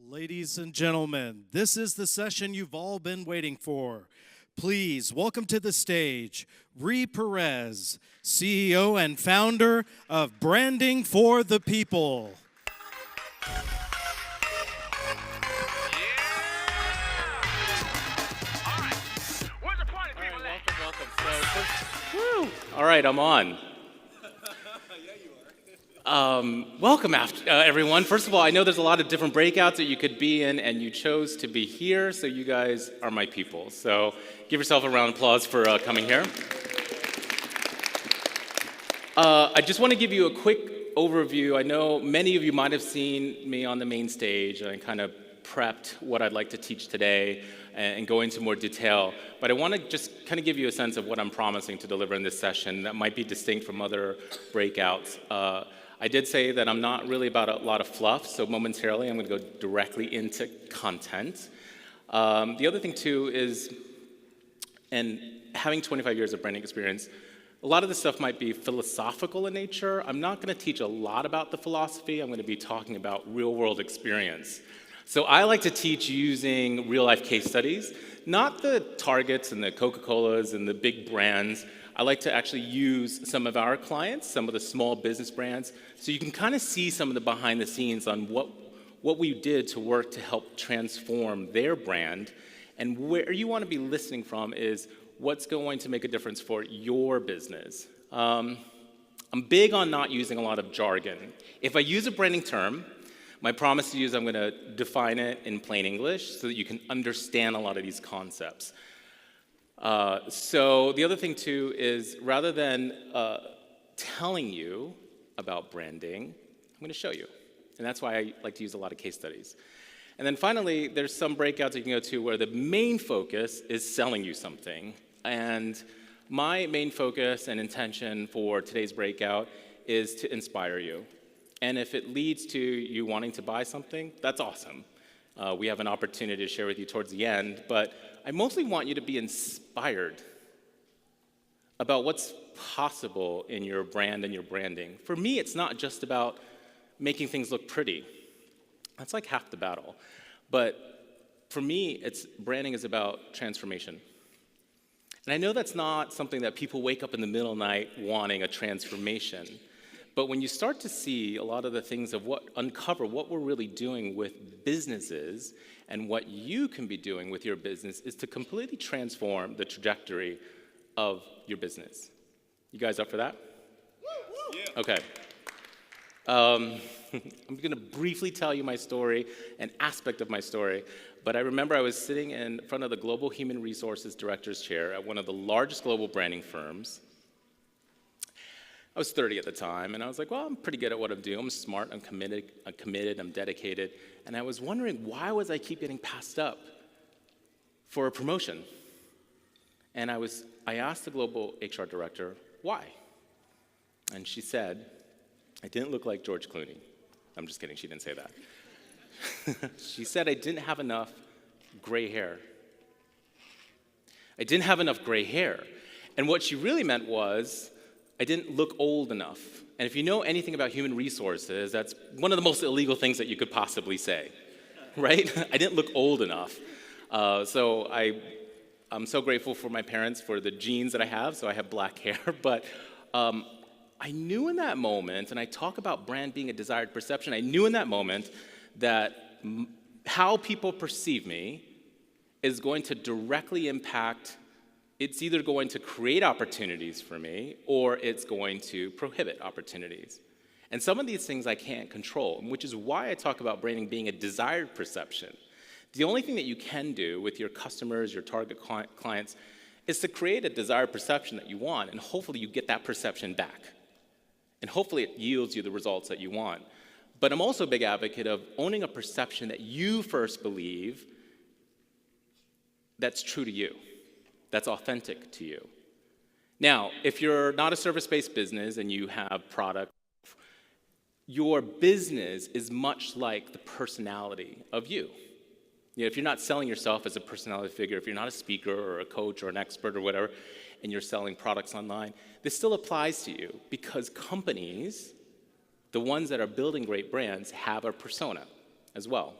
Ladies and gentlemen, this is the session you've all been waiting for. Please welcome to the stage Perez, CEO and founder of Branding for the People. All right, I'm on. Welcome, everyone. First of all, I know there's a lot of different breakouts that you could be in, and you chose to be here, so you guys are my people. So give yourself a round of applause for coming here. I just want to give you a quick overview. I know many of you might have seen me on the main stage, and I kind of prepped what I'd like to teach today and go into more detail. But I want to just kind of give you a sense of what I'm promising to deliver in this session that might be distinct from other breakouts. I did say that I'm not really about a lot of fluff, so momentarily I'm going to go directly into content. The other thing too is, and having 25 years of branding experience, a lot of this stuff might be philosophical in nature. I'm not going to teach a lot about the philosophy. I'm going to be talking about real-world experience. So I like to teach using real-life case studies, not the Targets and the Coca-Colas and the big brands. I like to actually use some of our clients, some of the small business brands, so you can kind of see some of the behind the scenes on what we did to work to help transform their brand. And where you want to be listening from is what's going to make a difference for your business. I'm big on not using a lot of jargon. If I use a branding term, my promise to you is I'm going to define it in plain English so that you can understand a lot of these concepts. So the other thing too is rather than telling you about branding, I'm going to show you. And that's why I like to use a lot of case studies. And then finally, there's some breakouts you can go to where the main focus is selling you something. And my main focus and intention for today's breakout is to inspire you. And if it leads to you wanting to buy something, that's awesome. We have an opportunity to share with you towards the end, but I mostly want you to be inspired about what's possible in your brand and your branding. For me, it's not just about making things look pretty. That's like half the battle. But for me, branding is about transformation. And I know that's not something that people wake up in the middle of the night wanting a transformation. But when you start to see a lot of the things of uncover what we're really doing with businesses and what you can be doing with your business is to completely transform the trajectory of your business. You guys up for that? Yeah. Okay. I'm going to briefly tell you my story, an aspect of my story. But I remember I was sitting in front of the Global Human Resources Director's chair at one of the largest global branding firms. I was 30 at the time, and I was like, well, I'm pretty good at what I'm doing. I'm smart, I'm committed, I'm dedicated. And I was wondering, why was I keep getting passed up for a promotion? And I asked the global HR director, why? And she said, I didn't look like George Clooney. I'm just kidding, she didn't say that. She said I didn't have enough gray hair. I didn't have enough gray hair. And what she really meant was, I didn't look old enough. And if you know anything about human resources, that's one of the most illegal things that you could possibly say, right? I didn't look old enough. So I'm so grateful for my parents for the genes that I have, so I have black hair. But I knew in that moment, and I talk about brand being a desired perception, I knew in that moment that how people perceive me is going to directly impact. It's either going to create opportunities for me or it's going to prohibit opportunities. And some of these things I can't control, which is why I talk about branding being a desired perception. The only thing that you can do with your customers, your target clients, is to create a desired perception that you want, and hopefully you get that perception back. And hopefully it yields you the results that you want. But I'm also a big advocate of owning a perception that you first believe that's true to you. That's authentic to you. Now, if you're not a service-based business and you have product, your business is much like the personality of you. You know, if you're not selling yourself as a personality figure, if you're not a speaker or a coach or an expert or whatever, and you're selling products online, this still applies to you because companies, the ones that are building great brands, have a persona as well.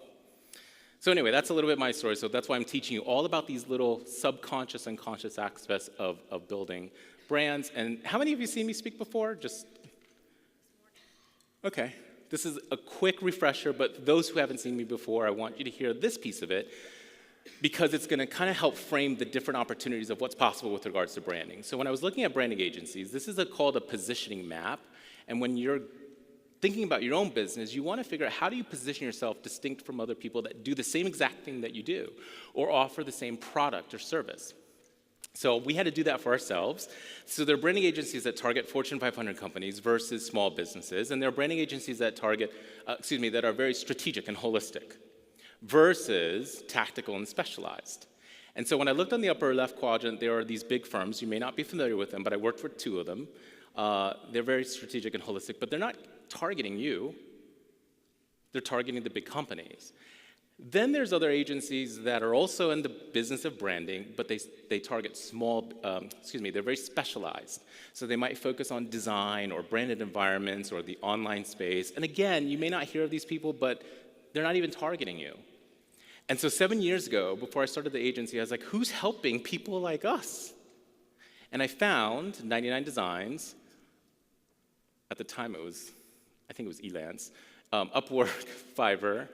So anyway, that's a little bit my story. So that's why I'm teaching you all about these little subconscious and conscious aspects of building brands. And how many of you seen me speak before? Just, okay. This is a quick refresher, but those who haven't seen me before, I want you to hear this piece of it because it's going to kind of help frame the different opportunities of what's possible with regards to branding. So when I was looking at branding agencies, this is called a positioning map. And when you're thinking about your own business, you want to figure out how do you position yourself distinct from other people that do the same exact thing that you do or offer the same product or service. So we had to do that for ourselves. So there are branding agencies that target Fortune 500 companies versus small businesses, and there are branding agencies that that are very strategic and holistic versus tactical and specialized. And so when I looked on the upper left quadrant, there are these big firms. You may not be familiar with them, but I worked for 2 of them. They're very strategic and holistic, but they're not targeting you. They're targeting the big companies. Then there's other agencies that are also in the business of branding, but they target small, they're very specialized. So they might focus on design or branded environments or the online space. And again, you may not hear of these people, but they're not even targeting you. And so 7 years ago, before I started the agency, I was like, who's helping people like us? And I found 99 Designs. At the time, I think it was Elance, Upwork, Fiverr.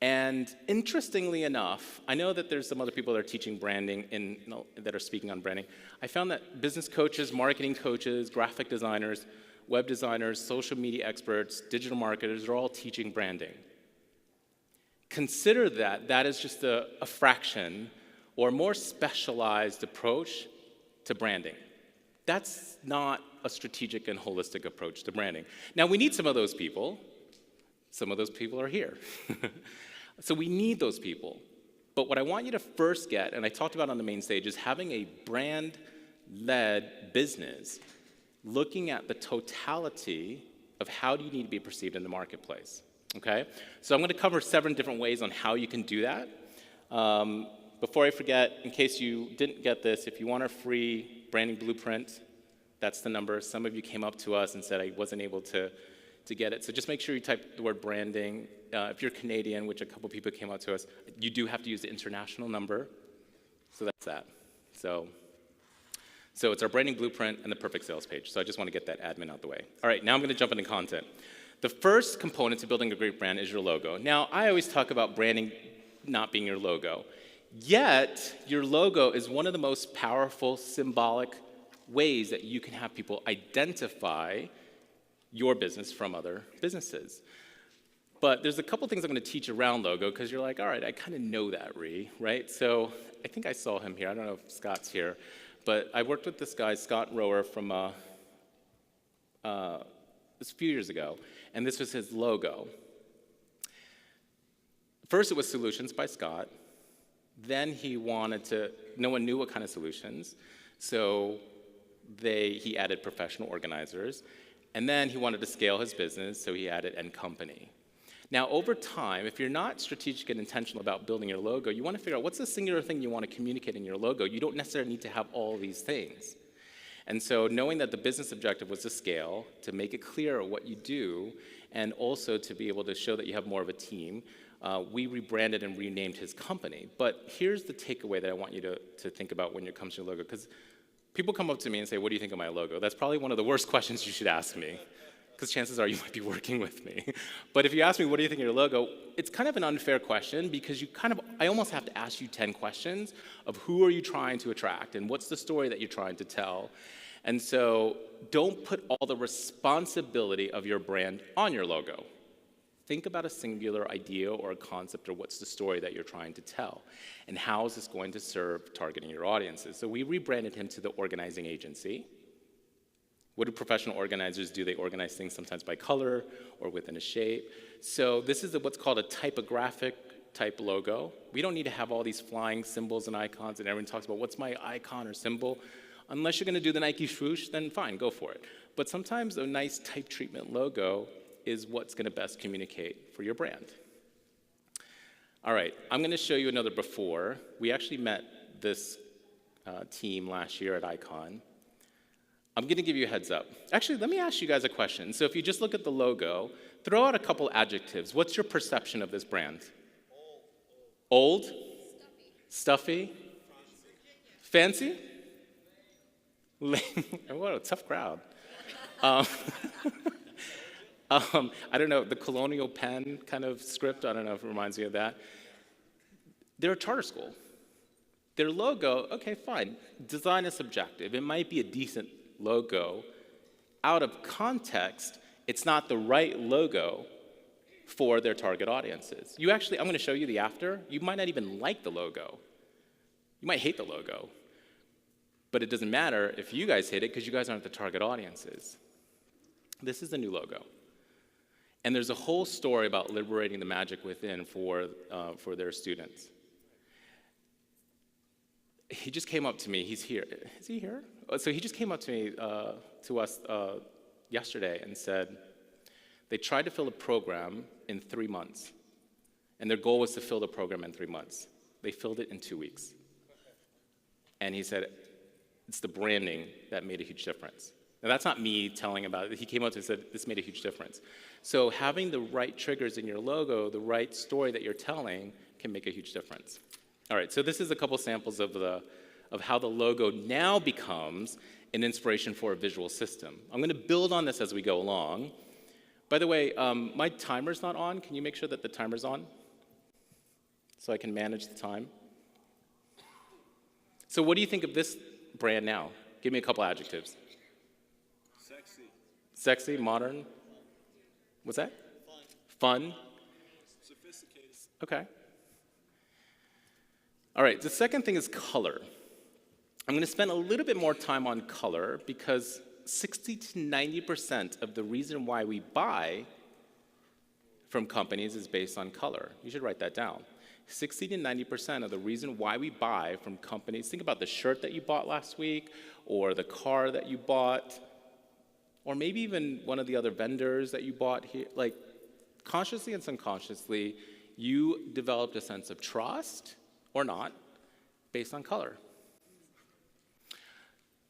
And interestingly enough, I know that there's some other people that are teaching branding that are speaking on branding. I found that business coaches, marketing coaches, graphic designers, web designers, social media experts, digital marketers are all teaching branding. Consider that is just a fraction or more specialized approach to branding. That's not a strategic and holistic approach to branding. Now, we need some of those people. Some of those people are here. So we need those people. But what I want you to first get, and I talked about on the main stage, is having a brand-led business, looking at the totality of how do you need to be perceived in the marketplace, okay? So I'm going to cover 7 different ways on how you can do that. Before I forget, in case you didn't get this, if you want a free branding blueprint, that's the number. Some of you came up to us and said I wasn't able to get it. So just make sure you type the word branding. If you're Canadian, which a couple people came up to us, you do have to use the international number. So that's that. So it's our branding blueprint and the perfect sales page. So I just want to get that admin out the way. All right, now I'm going to jump into content. The first component to building a great brand is your logo. Now, I always talk about branding not being your logo. Yet, your logo is one of the most powerful symbolic ways that you can have people identify your business from other businesses. But there's a couple things I'm going to teach around logo because you're like, all right, I kind of know that, right? So I think I saw him here. I don't know if Scott's here. But I worked with this guy, Scott Rower, from this a few years ago. And this was his logo. First, it was Solutions by Scott. Then he no one knew what kind of solutions. So he added professional organizers. And then he wanted to scale his business, so he added and company. Now, over time, if you're not strategic and intentional about building your logo, you want to figure out what's the singular thing you want to communicate in your logo. You don't necessarily need to have all these things. And so knowing that the business objective was to scale, to make it clear what you do, and also to be able to show that you have more of a team, we rebranded and renamed his company. But here's the takeaway that I want you to think about when it comes to your logo, because people come up to me and say, what do you think of my logo? That's probably one of the worst questions you should ask me, because chances are you might be working with me. But if you ask me, what do you think of your logo, it's kind of an unfair question because I almost have to ask you 10 questions of who are you trying to attract and what's the story that you're trying to tell. And so don't put all the responsibility of your brand on your logo. Think about a singular idea or a concept or what's the story that you're trying to tell and how is this going to serve targeting your audiences. So we rebranded him to the organizing agency. What do professional organizers do? They organize things sometimes by color or within a shape. So this is what's called a typographic type logo. We don't need to have all these flying symbols and icons and everyone talks about what's my icon or symbol. Unless you're going to do the Nike swoosh, then fine, go for it. But sometimes a nice type treatment logo is what's going to best communicate for your brand. All right, I'm going to show you another before. We actually met this team last year at Icon. I'm going to give you a heads up. Actually, let me ask you guys a question. So if you just look at the logo, throw out a couple adjectives. What's your perception of this brand? Old? Stuffy? Fancy? Lame. What a tough crowd. I don't know, the Colonial Penn kind of script, I don't know if it reminds me of that. They're a charter school. Their logo, okay, fine. Design is subjective. It might be a decent logo. Out of context, it's not the right logo for their target audiences. I'm going to show you the after. You might not even like the logo. You might hate the logo. But it doesn't matter if you guys hate it because you guys aren't the target audiences. This is the new logo. And there's a whole story about liberating the magic within for their students. He just came up to me. He's here. Is he here? So he just came up to me, to us yesterday and said, they tried to fill a program in 3 months. And their goal was to fill the program in 3 months. They filled it in 2 weeks. And he said, it's the branding that made a huge difference. Now, that's not me telling about it. He came up to me and said, this made a huge difference. So having the right triggers in your logo, the right story that you're telling, can make a huge difference. All right, so this is a couple samples of how the logo now becomes an inspiration for a visual system. I'm going to build on this as we go along. By the way, my timer's not on. Can you make sure that the timer's on so I can manage the time? So what do you think of this brand now? Give me a couple adjectives. Sexy. Sexy, modern. What's that? Fun. Sophisticated. Okay. All right, the second thing is color. I'm going to spend a little bit more time on color because 60 to 90% of the reason why we buy from companies is based on color. You should write that down. 60 to 90% of the reason why we buy from companies, think about the shirt that you bought last week, or the car that you bought, or maybe even one of the other vendors that you bought here. Like, consciously and subconsciously, you developed a sense of trust, or not, based on color.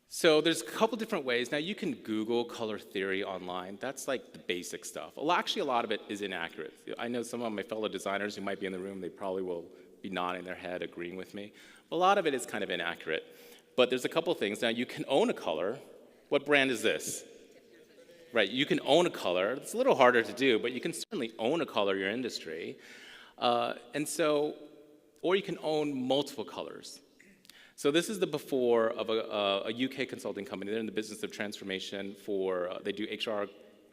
So there's a couple different ways. Now, you can Google color theory online. That's like the basic stuff. Actually, a lot of it is inaccurate. I know some of my fellow designers who might be in the room, they probably will be nodding their head, agreeing with me. But a lot of it is kind of inaccurate. But there's a couple things. Now, you can own a color. What brand is this? Right, you can own a color. It's a little harder to do, but you can certainly own a color in your industry. Or you can own multiple colors. So this is the before of a UK consulting company. They're in the business of transformation they do HR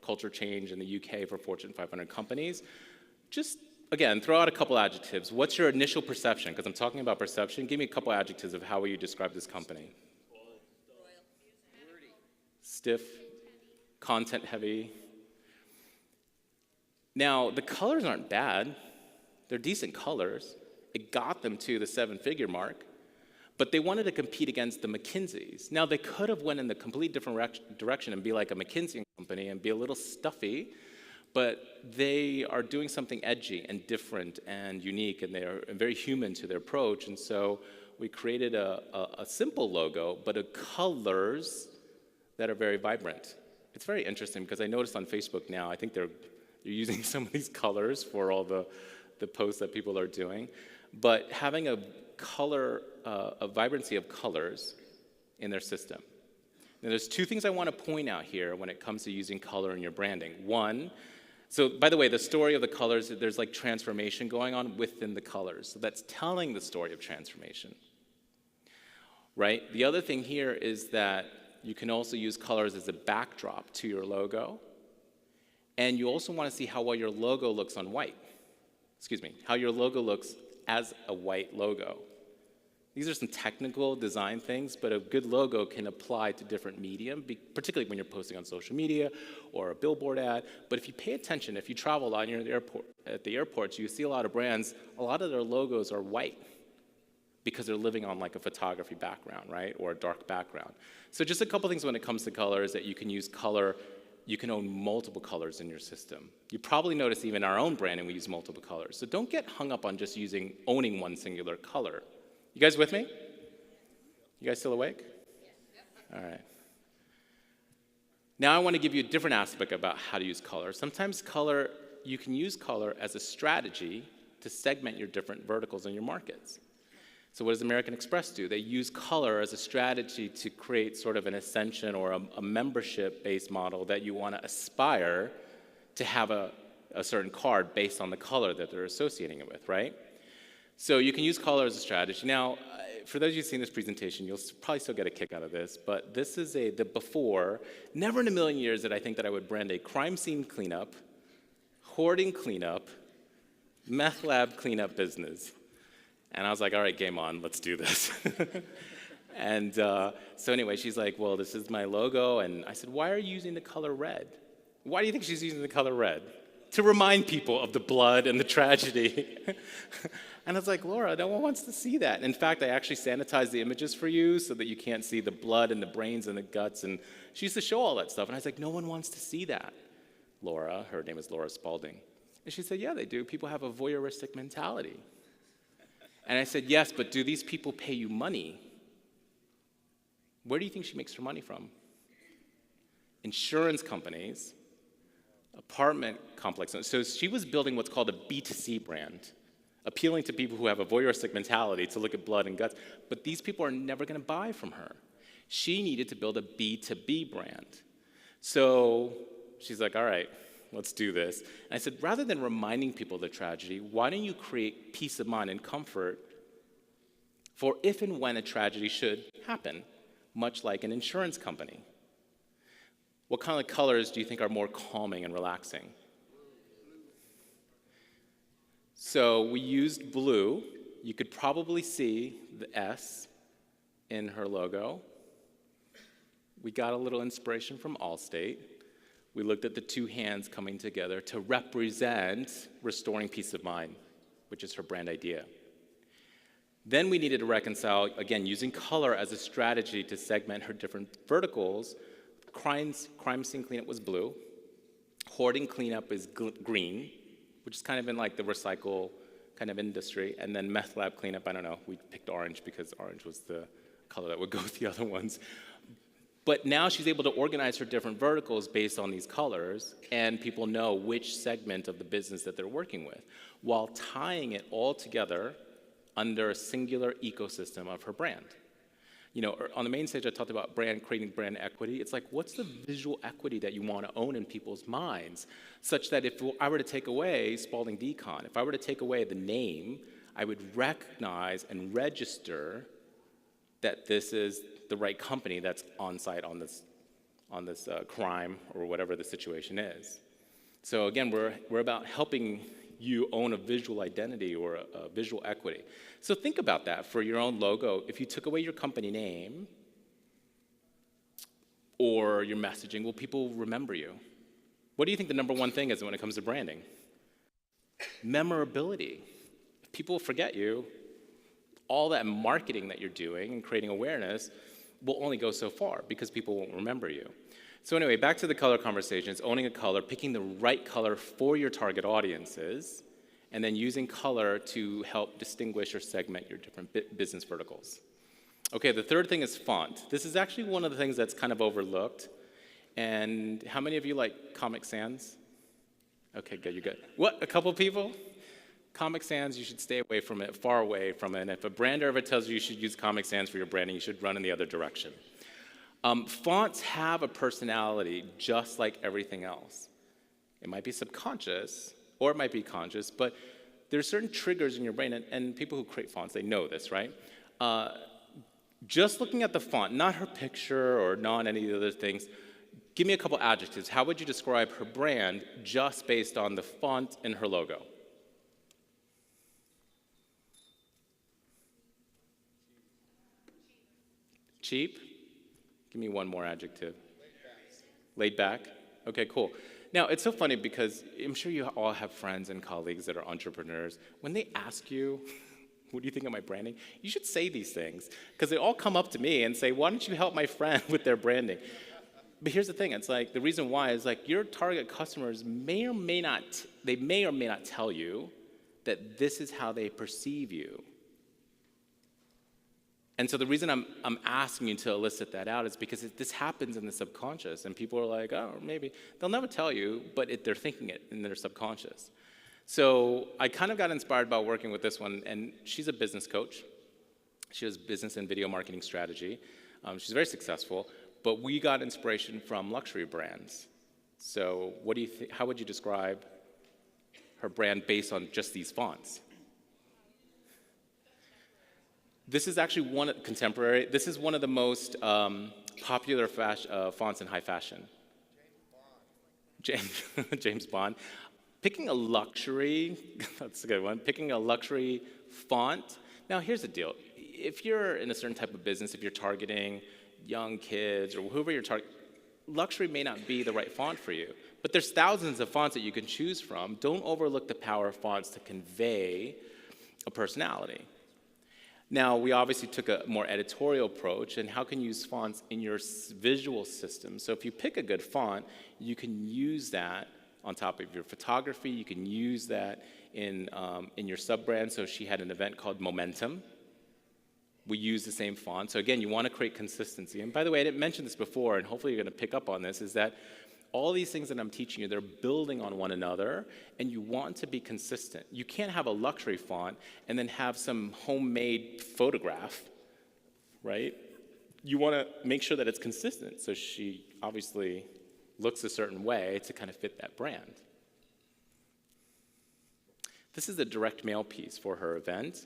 culture change in the UK for Fortune 500 companies. Just, again, throw out a couple adjectives. What's your initial perception? Because I'm talking about perception. Give me a couple adjectives of how will you describe this company. Stiff, content heavy. Now, the colors aren't bad. They're decent colors. It got them to the 7-figure mark, but they wanted to compete against the McKinseys. Now, they could have went in the complete different direction and be like a McKinsey company and be a little stuffy, but they are doing something edgy and different and unique, and they're very human to their approach, and so we created a simple logo, but colors that are very vibrant. It's very interesting because I noticed on Facebook now, I think they're using some of these colors for all the posts that people are doing. But having a vibrancy of colors in their system. Now, there's two things I want to point out here when it comes to using color in your branding. One, so by the way, the story of the colors, there's like transformation going on within the colors. So that's telling the story of transformation, right? The other thing here is that you can also use colors as a backdrop to your logo. And you also want to see how well your logo looks on white. How your logo looks as a white logo. These are some technical design things, but a good logo can apply to different medium, particularly when you're posting on social media or a billboard ad. But if you pay attention, if you travel a lot and you're at the airports, you see a lot of brands, a lot of their logos are white because they're living on like a photography background, right, or a dark background. So just a couple things when it comes to color is that you can use color. You can own multiple colors in your system. You probably notice even our own branding, we use multiple colors. So don't get hung up on just owning one singular color. You guys with me? You guys still awake? All right. Now I want to give you a different aspect about how to use color. Sometimes you can use color as a strategy to segment your different verticals in your markets. So what does American Express do? They use color as a strategy to create sort of an ascension or a membership-based model that you want to aspire to have a certain card based on the color that they're associating it with, right? So you can use color as a strategy. Now, for those of you who've seen this presentation, you'll probably still get a kick out of this, but this is the before. Never in a million years did I think that I would brand a crime scene cleanup, hoarding cleanup, meth lab cleanup business. And I was like, all right, game on, let's do this. And so anyway, she's like, well, this is my logo. And I said, why are you using the color red? Why do you think she's using the color red? To remind people of the blood and the tragedy. And I was like, Laura, no one wants to see that. In fact, I actually sanitized the images for you so that you can't see the blood and the brains and the guts. And she used to show all that stuff. And I was like, no one wants to see that. Laura, her name is Laura Spalding. And she said, yeah, they do. People have a voyeuristic mentality. And I said, yes, but do these people pay you money? Where do you think she makes her money from? Insurance companies, apartment complexes. So she was building what's called a B2C brand, appealing to people who have a voyeuristic mentality to look at blood and guts. But these people are never going to buy from her. She needed to build a B2B brand. So she's like, all right, let's do this. And I said, rather than reminding people of the tragedy, why don't you create peace of mind and comfort for if and when a tragedy should happen, much like an insurance company? What kind of colors do you think are more calming and relaxing? So we used blue. You could probably see the S in her logo. We got a little inspiration from Allstate. We looked at the two hands coming together to represent restoring peace of mind, which is her brand idea. Then we needed to reconcile, again, using color as a strategy to segment her different verticals. Crime scene cleanup was blue. Hoarding cleanup is green, which is kind of in like the recycle kind of industry. And then meth lab cleanup, I don't know, we picked orange because orange was the color that would go with the other ones. But now she's able to organize her different verticals based on these colors, and people know which segment of the business that they're working with, while tying it all together under a singular ecosystem of her brand. You know, on the main stage, I talked about creating brand equity. It's like, what's the visual equity that you want to own in people's minds, such that if I were to take away Spalding Decon, if I were to take away the name, I would recognize and register that this is the right company that's on site on this crime or whatever the situation is. So again, we're about helping you own a visual identity or a visual equity. So think about that for your own logo. If you took away your company name or your messaging, will people remember you? What do you think the number one thing is when it comes to branding? Memorability. If people forget you, all that marketing that you're doing and creating awareness will only go so far because people won't remember you. So anyway, back to the color conversations, owning a color, picking the right color for your target audiences, and then using color to help distinguish or segment your different business verticals. Okay, the third thing is font. This is actually one of the things that's kind of overlooked. And how many of you like Comic Sans? Okay, good, you're good. What, a couple people? Comic Sans, you should stay away from it, far away from it. And if a brander ever tells you you should use Comic Sans for your branding, you should run in the other direction. Fonts have a personality just like everything else. It might be subconscious, or it might be conscious, but there are certain triggers in your brain, and people who create fonts, they know this, right? Just looking at the font, not her picture or not any of the other things, give me a couple adjectives. How would you describe her brand just based on the font in her logo? Cheap? Give me one more adjective. Laid back. Okay, cool. Now, it's so funny because I'm sure you all have friends and colleagues that are entrepreneurs. When they ask you, what do you think of my branding? You should say these things because they all come up to me and say, why don't you help my friend with their branding? But here's the thing. It's like the reason why is like your target customers may or may not tell you that this is how they perceive you. And so the reason I'm asking you to elicit that out is because this happens in the subconscious, and people are like, oh, maybe. They'll never tell you, but they're thinking it in their subconscious. So I kind of got inspired by working with this one, and she's a business coach. She does business and video marketing strategy. She's very successful, but we got inspiration from luxury brands. So what do you how would you describe her brand based on just these fonts? This is actually contemporary. This is one of the most popular fonts in high fashion. James Bond. Picking a luxury, that's a good one, picking a luxury font. Now here's the deal. If you're in a certain type of business, if you're targeting young kids or whoever you're targeting, luxury may not be the right font for you. But there's thousands of fonts that you can choose from. Don't overlook the power of fonts to convey a personality. Now, we obviously took a more editorial approach, and how can you use fonts in your visual system? So if you pick a good font, you can use that on top of your photography. You can use that in your sub-brand. So she had an event called Momentum. We use the same font. So again, you want to create consistency. And by the way, I didn't mention this before, and hopefully you're going to pick up on this, is that all these things that I'm teaching you, they're building on one another, and you want to be consistent. You can't have a luxury font and then have some homemade photograph, right? You want to make sure that it's consistent. So she obviously looks a certain way to kind of fit that brand. This is a direct mail piece for her event.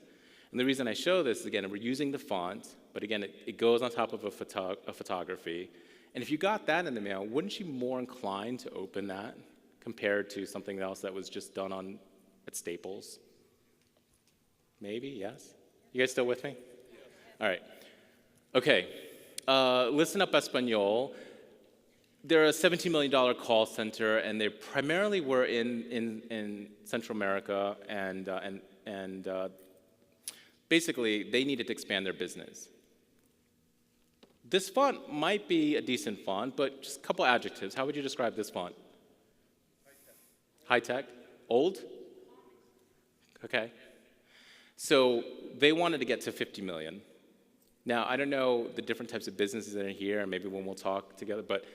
And the reason I show this, again, we're using the font, but again, it goes on top of a photography. And if you got that in the mail, wouldn't you be more inclined to open that compared to something else that was just done at Staples? Maybe, yes? You guys still with me? All right. Okay. Listen Up Espanol. They're a $17 million call center, and they primarily were in Central America, and basically, they needed to expand their business. This font might be a decent font, but just a couple adjectives. How would you describe this font? High-tech. Old? Okay. So they wanted to get to 50 million. Now, I don't know the different types of businesses that are here, and maybe when we'll talk together, but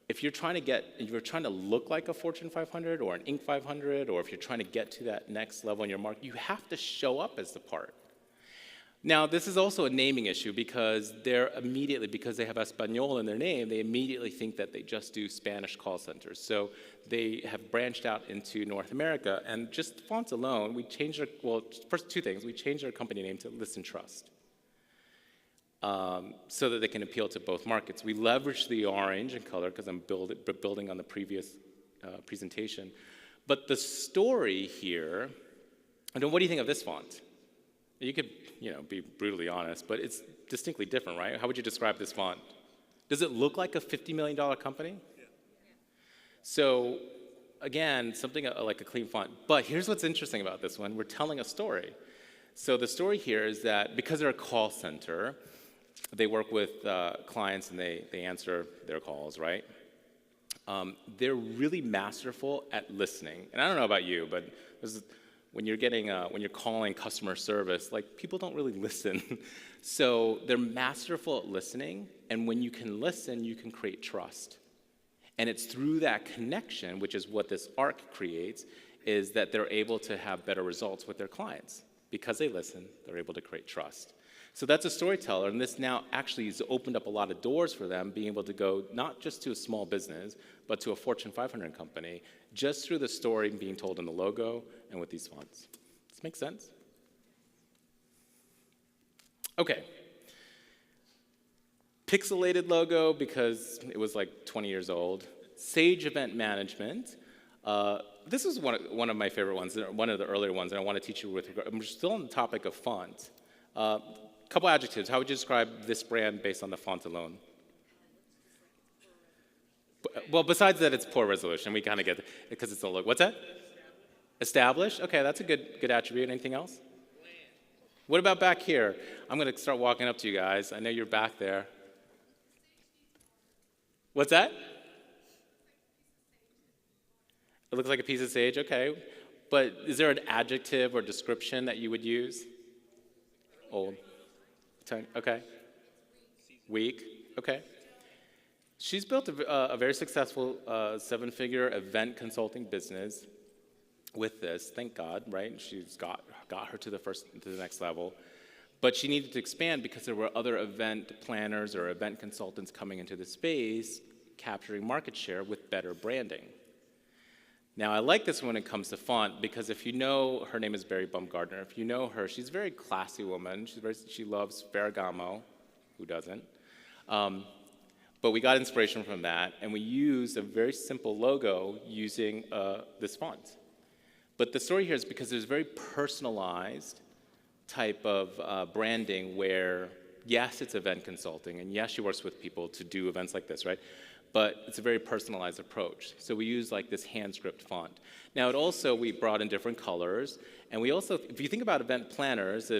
if you're trying to look like a Fortune 500 or an Inc. 500, or if you're trying to get to that next level in your market, you have to show up as the part. Now, this is also a naming issue because because they have Espanol in their name, they immediately think that they just do Spanish call centers. So they have branched out into North America, and just fonts alone, first two things. We changed our company name to Listen Trust so that they can appeal to both markets. We leveraged the orange in color because I'm building on the previous presentation. But the story here, what do you think of this font? You could, be brutally honest, but it's distinctly different, right? How would you describe this font? Does it look like a $50 million company? Yeah. So, again, something like a clean font. But here's what's interesting about this one. We're telling a story. So the story here is that because they're a call center, they work with clients and they answer their calls, right? They're really masterful at listening. And I don't know about you, but when you're calling customer service, people don't really listen. So they're masterful at listening, and when you can listen, you can create trust. And it's through that connection, which is what this arc creates, is that they're able to have better results with their clients. Because they listen, they're able to create trust. So that's a storyteller, and this now actually has opened up a lot of doors for them, being able to go not just to a small business, but to a Fortune 500 company, just through the story being told in the logo and with these fonts. Does this make sense? Okay. Pixelated logo because it was 20 years old. Sage Event Management. This is one of my favorite ones, one of the earlier ones, and I want to teach you with regard. I'm still on the topic of font. Couple adjectives. How would you describe this brand based on the font alone? Well, besides that, it's poor resolution. We kind of get it because it's a look. What's that? Established. Okay, that's a good attribute. Anything else? What about back here? I'm going to start walking up to you guys. I know you're back there. What's that? It looks like a piece of sage. Okay, but is there an adjective or description that you would use? Old. Okay. Weak. Okay. She's built a very successful seven-figure event consulting business. with this, thank God, right? She's got her to the next level. But she needed to expand because there were other event planners or event consultants coming into the space, capturing market share with better branding. Now, I like this when it comes to font because if you know, her name is Barry Baumgartner. If you know her, she's a very classy woman. She loves Ferragamo. Who doesn't? But we got inspiration from that, and we used a very simple logo using this font. But the story here is because there's very personalized type of branding where, yes, it's event consulting, and yes, she works with people to do events like this, right? But it's a very personalized approach. So we use like this hand script font. Now we brought in different colors, and we also, if you think about event planners,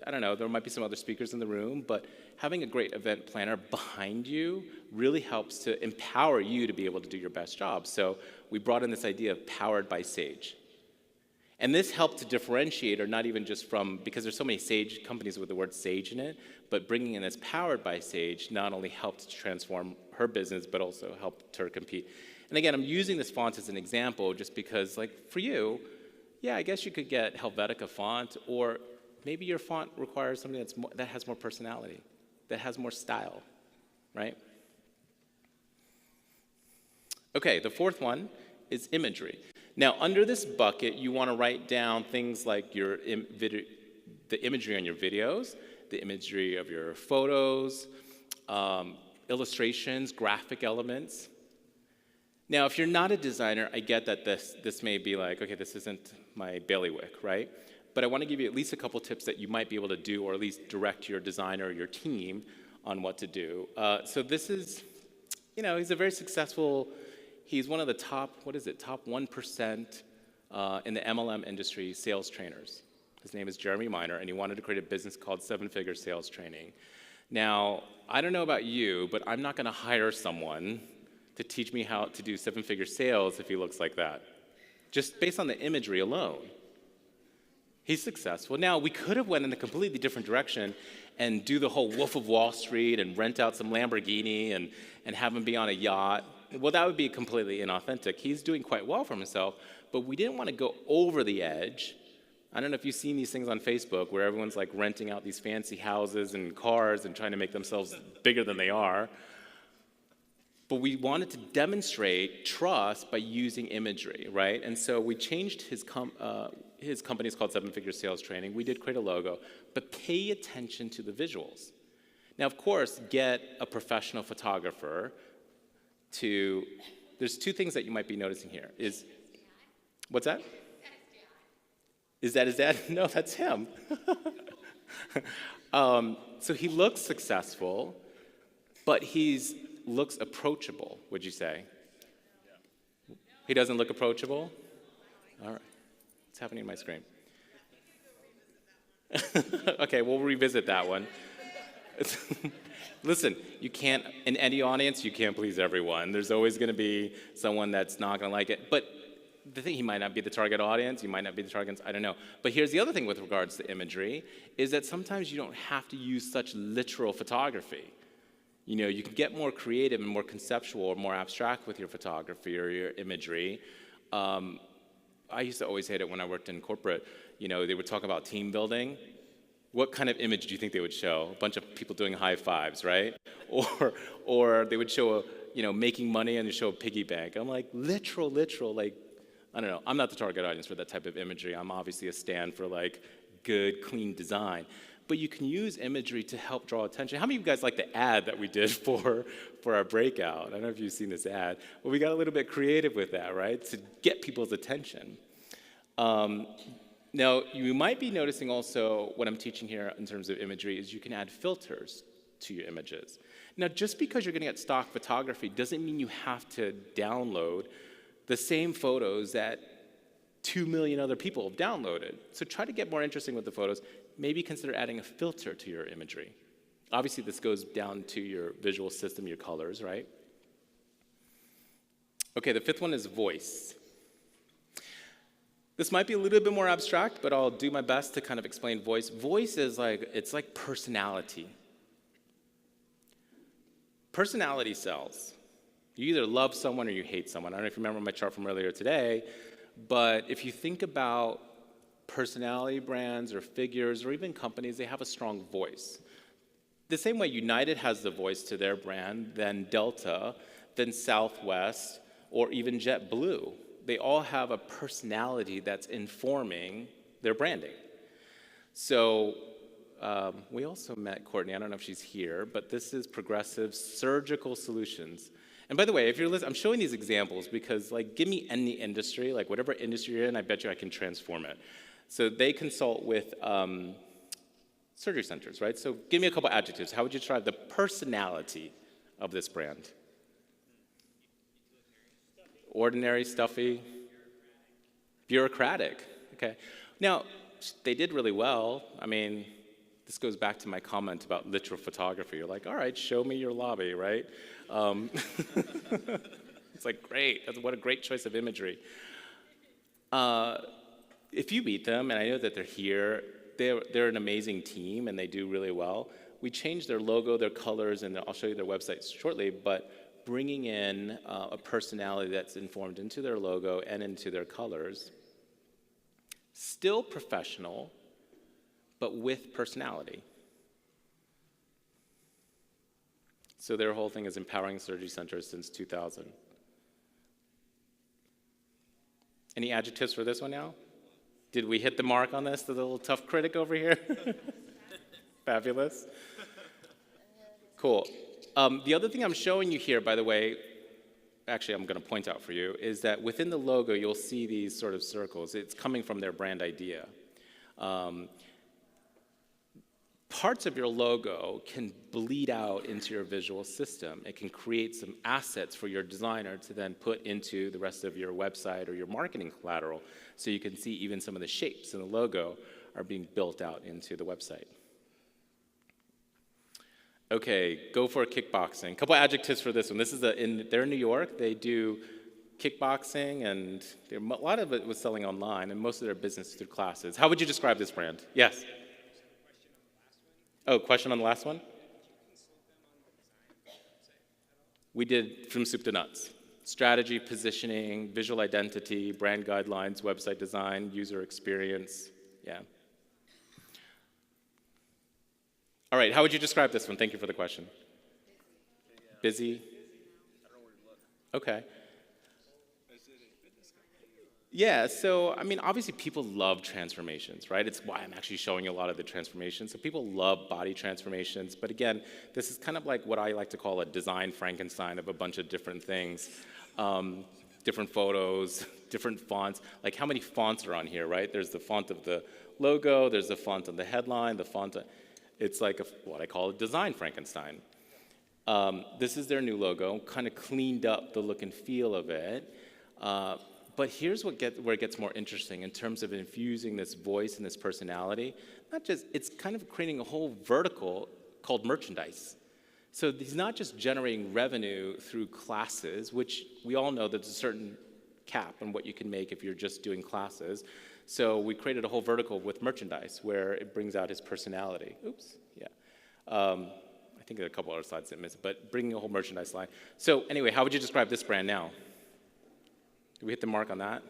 I don't know, there might be some other speakers in the room, but having a great event planner behind you really helps to empower you to be able to do your best job. So we brought in this idea of powered by Sage. And this helped to differentiate, or not even just from, because there's so many Sage companies with the word Sage in it, but bringing in this powered by Sage not only helped to transform her business, but also helped her compete. And again, I'm using this font as an example just because, like, for you, yeah, I guess you could get Helvetica font, or maybe your font requires something that has more personality, that has more style, right? Okay, the fourth one is imagery. Now, under this bucket, you want to write down things like the imagery on your videos, the imagery of your photos, illustrations, graphic elements. Now, if you're not a designer, I get that this may be like, okay, this isn't my bailiwick, right? But I want to give you at least a couple tips that you might be able to do, or at least direct your designer or your team on what to do. So this is, he's a very successful. He's one of the top 1% in the MLM industry sales trainers. His name is Jeremy Miner, and he wanted to create a business called 7-Figure Sales Training. Now, I don't know about you, but I'm not going to hire someone to teach me how to do 7-figure sales if he looks like that, just based on the imagery alone. He's successful. Now, we could have went in a completely different direction and do the whole Wolf of Wall Street and rent out some Lamborghini and have him be on a yacht. Well, that would be completely inauthentic. He's doing quite well for himself, but we didn't want to go over the edge. I don't know if you've seen these things on Facebook where everyone's like renting out these fancy houses and cars and trying to make themselves bigger than they are. But we wanted to demonstrate trust by using imagery, right? And so we changed his company's called 7-Figure Sales Training. We did create a logo, but pay attention to the visuals. Now, of course, get a professional photographer there's two things that you might be noticing here. What's that? Is that his dad? No, that's him. So he looks successful, but he looks approachable, would you say? He doesn't look approachable? All right. What's happening on my screen? Okay, we'll revisit that one. Listen, you can't, in any audience, you can't please everyone. There's always going to be someone that's not going to like it. But the thing, he might not be the target audience, he might not be the target, I don't know. But here's the other thing with regards to imagery, is that sometimes you don't have to use such literal photography. You can get more creative and more conceptual or more abstract with your photography or your imagery. I used to always hate it when I worked in corporate. They would talk about team building. What kind of image do you think they would show? A bunch of people doing high fives, right? Or they would show making money and they show a piggy bank. I'm like, literal, like, I don't know. I'm not the target audience for that type of imagery. I'm obviously a stand for like good, clean design. But you can use imagery to help draw attention. How many of you guys like the ad that we did for our breakout? I don't know if you've seen this ad. Well, we got a little bit creative with that, right? To get people's attention. Now, you might be noticing also what I'm teaching here in terms of imagery is you can add filters to your images. Now, just because you're going to get stock photography doesn't mean you have to download the same photos that 2 million other people have downloaded. So try to get more interesting with the photos. Maybe consider adding a filter to your imagery. Obviously, this goes down to your visual system, your colors, right? Okay, the fifth one is voice. This might be a little bit more abstract, but I'll do my best to kind of explain voice. Voice is it's like personality. Personality sells. You either love someone or you hate someone. I don't know if you remember my chart from earlier today, But if you think about personality brands or figures or even companies, they have a strong voice. The same way United has the voice to their brand, then Delta, then Southwest, or even JetBlue. They all have a personality that's informing their branding. So we also met Courtney. I don't know if she's here, but this is Progressive Surgical Solutions. And by the way, if you're listening, I'm showing these examples because, like, give me any industry, like whatever industry you're in, I bet you I can transform it. So they consult with surgery centers, right? So give me a couple adjectives. How would you describe the personality of this brand? Ordinary, stuffy, bureaucratic. Okay. Now, they did really well. I mean, this goes back to my comment about literal photography. You're like, all right, show me your lobby, right? It's like, great. What a great choice of imagery. If you meet them, and I know that they're here, they're an amazing team, and they do really well. We changed their logo, their colors, and I'll show you their website shortly, but bringing in a personality that's informed into their logo and into their colors. Still professional, but with personality. So their whole thing is empowering surgery centers since 2000. Any adjectives for this one now? Did we hit the mark on this, the little tough critic over here? Fabulous. Cool. The other thing I'm showing you here, by the way, actually I'm going to point out for you, is that within the logo you'll see these sort of circles. It's coming from their brand idea. Parts of your logo can bleed out into your visual system. It can create some assets for your designer to then put into the rest of your website or your marketing collateral, so you can see even some of the shapes in the logo are being built out into the website. Okay, go for kickboxing. A couple adjectives for this one. This is they're in New York. They do kickboxing, and a lot of it was selling online, and most of their business is through classes. How would you describe this brand? Yes? Oh, question on the last one? We did from soup to nuts. Strategy, positioning, visual identity, brand guidelines, website design, user experience. Yeah. All right, how would you describe this one? Thank you for the question. Busy? Okay. Yeah, so, I mean, obviously people love transformations, right? It's why I'm actually showing you a lot of the transformations. So people love body transformations, but again, this is kind of like what I like to call a design Frankenstein of a bunch of different things. Different photos, different fonts. Like, how many fonts are on here, right? There's the font of the logo, there's the font on the headline, the font, it's like what I call a design Frankenstein. This is their new logo, kind of cleaned up the look and feel of it. But here's where it gets more interesting in terms of infusing this voice and this personality. It's kind of creating a whole vertical called merchandise. So he's not just generating revenue through classes, which we all know there's a certain cap on what you can make if you're just doing classes. So we created a whole vertical with merchandise where it brings out his personality. Oops, yeah. I think there are a couple other slides that missed, but bringing a whole merchandise line. So anyway, how would you describe this brand now? Did we hit the mark on that?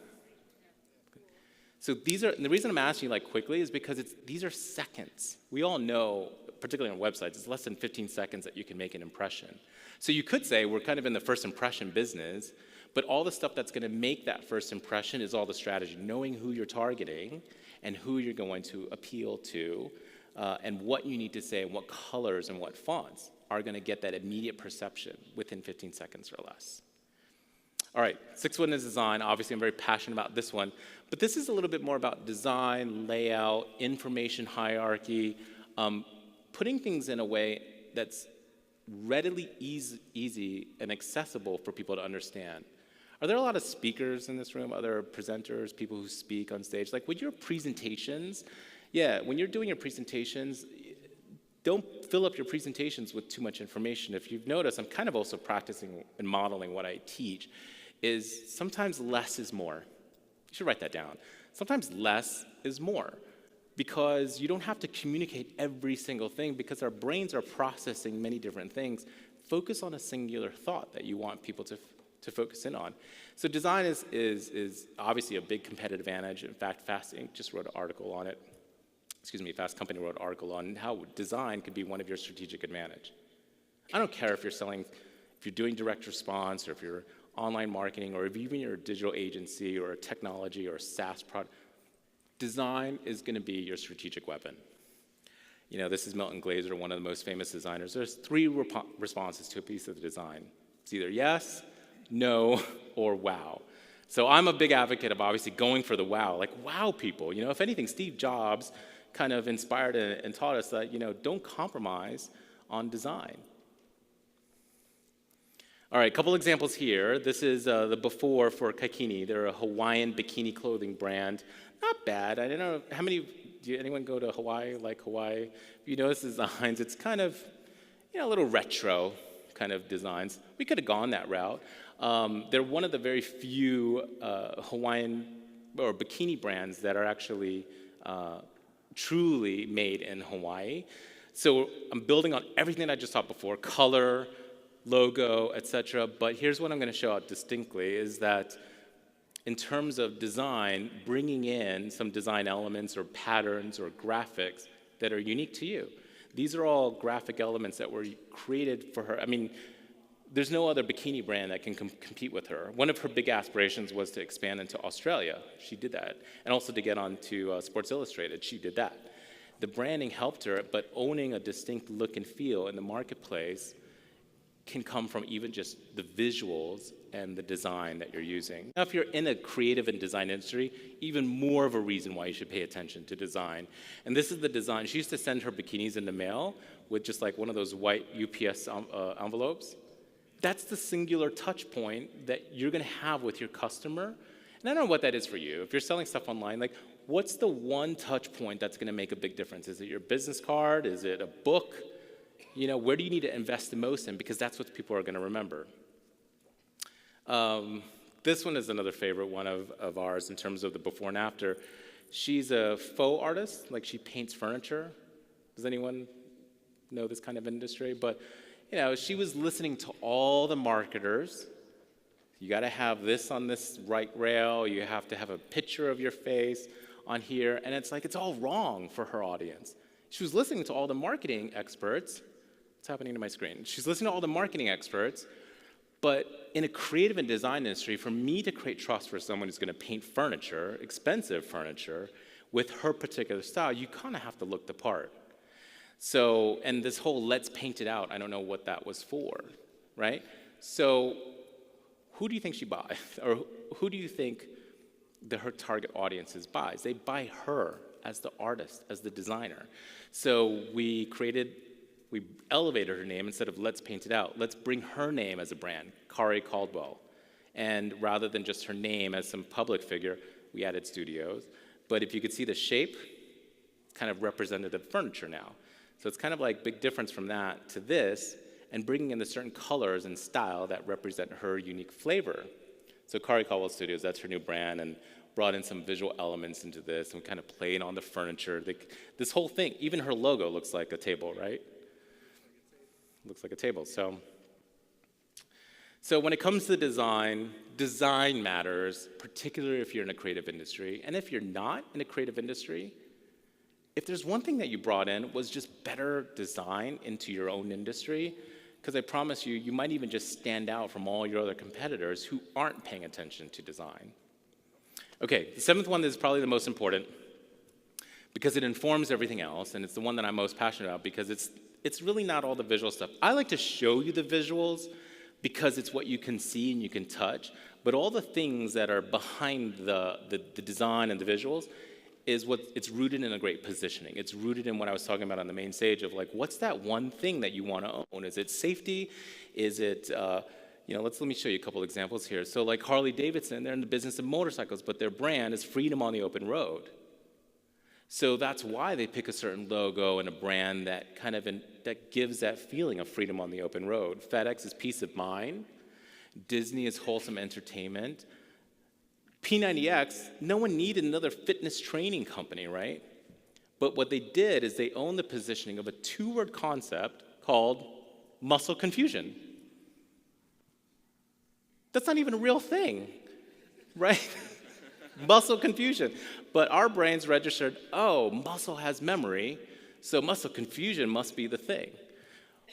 So and the reason I'm asking you like quickly is because these are seconds. We all know, particularly on websites, it's less than 15 seconds that you can make an impression. So you could say we're kind of in the first impression business, but all the stuff that's going to make that first impression is all the strategy, knowing who you're targeting and who you're going to appeal to, and what you need to say and what colors and what fonts are going to get that immediate perception within 15 seconds or less. All right, sixth one is design. Obviously, I'm very passionate about this one. But this is a little bit more about design, layout, information hierarchy, putting things in a way that's readily easy and accessible for people to understand. Are there a lot of speakers in this room, other presenters, people who speak on stage? Like, with your presentations, when you're doing your presentations, don't fill up your presentations with too much information. If you've noticed, I'm kind of also practicing and modeling what I teach, is sometimes less is more. You should write that down. Sometimes less is more, because you don't have to communicate every single thing, because our brains are processing many different things. Focus on a singular thought that you want people to to focus in on. So design is obviously a big competitive advantage. In fact, Fast Inc. just wrote an article on it. Fast Company wrote an article on how design could be one of your strategic advantage. I don't care if you're doing direct response, or if you're online marketing, or if even you're a digital agency or a technology or a SaaS product. Design is going to be your strategic weapon. This is Milton Glaser, one of the most famous designers. There's 3 responses to a piece of design. It's either yes, no, or wow. So I'm a big advocate of obviously going for the wow, like wow people. If anything, Steve Jobs kind of inspired and taught us that, don't compromise on design. All right, a couple examples here. This is the before for Kaikini. They're a Hawaiian bikini clothing brand. Not bad. I don't know, anyone go to Hawaii, like Hawaii? If you notice designs, it's kind of, a little retro kind of designs. We could have gone that route. They're one of the very few Hawaiian or bikini brands that are actually truly made in Hawaii. So I'm building on everything I just taught before, color, logo, etc. But here's what I'm going to show out distinctly is that in terms of design, bringing in some design elements or patterns or graphics that are unique to you. These are all graphic elements that were created for her. I mean, there's no other bikini brand that can compete with her. One of her big aspirations was to expand into Australia. She did that. And also to get onto Sports Illustrated. She did that. The branding helped her, but owning a distinct look and feel in the marketplace can come from even just the visuals and the design that you're using. Now, if you're in a creative and design industry, even more of a reason why you should pay attention to design. And this is the design. She used to send her bikinis in the mail with just like one of those white UPS envelopes. That's the singular touch point that you're gonna have with your customer. And I don't know what that is for you. If you're selling stuff online, like what's the one touch point that's gonna make a big difference? Is it your business card? Is it a book? Where do you need to invest the most in? Because that's what people are going to remember. This one is another favorite one of ours in terms of the before and after. She's a faux artist, like she paints furniture. Does anyone know this kind of industry? But, she was listening to all the marketers. You got to have this on this right rail. You have to have a picture of your face on here. And it's like, it's all wrong for her audience. She was listening to all the marketing experts. What's happening to my screen? She's listening to all the marketing experts, but in a creative and design industry, for me to create trust for someone who's going to paint furniture, expensive furniture, with her particular style, you kind of have to look the part. So, and this whole let's paint it out, I don't know what that was for, right? So, who do you think she buys? Or who do you think her target audiences buys? They buy her as the artist, as the designer. So we elevated her name. Instead of let's paint it out, let's bring her name as a brand, Kari Caldwell. And rather than just her name as some public figure, we added studios. But if you could see the shape, it's kind of representative furniture now. So it's kind of like big difference from that to this, and bringing in the certain colors and style that represent her unique flavor. So Kari Caldwell Studios, that's her new brand, and brought in some visual elements into this, and kind of played on the furniture. This whole thing, even her logo looks like a table, right? Looks like a table. So when it comes to design matters, particularly if you're in a creative industry. And if you're not in a creative industry, if there's one thing that you brought in was just better design into your own industry, because I promise you, you might even just stand out from all your other competitors who aren't paying attention to design. Okay, the 7th one is probably the most important because it informs everything else, and it's the one that I'm most passionate about because it's really not all the visual stuff. I like to show you the visuals because it's what you can see and you can touch, but all the things that are behind the design and the visuals is what it's rooted in a great positioning. It's rooted in what I was talking about on the main stage of like, what's that one thing that you want to own? Is it safety? Is it, let me show you a couple examples here. So like Harley Davidson, they're in the business of motorcycles, but their brand is freedom on the open road. So that's why they pick a certain logo and a brand that kind of that gives that feeling of freedom on the open road. FedEx is peace of mind. Disney is wholesome entertainment. P90X, no one needed another fitness training company, right? But what they did is they owned the positioning of a 2-word concept called muscle confusion. That's not even a real thing, right? Muscle confusion. But our brains registered, oh, muscle has memory, so muscle confusion must be the thing,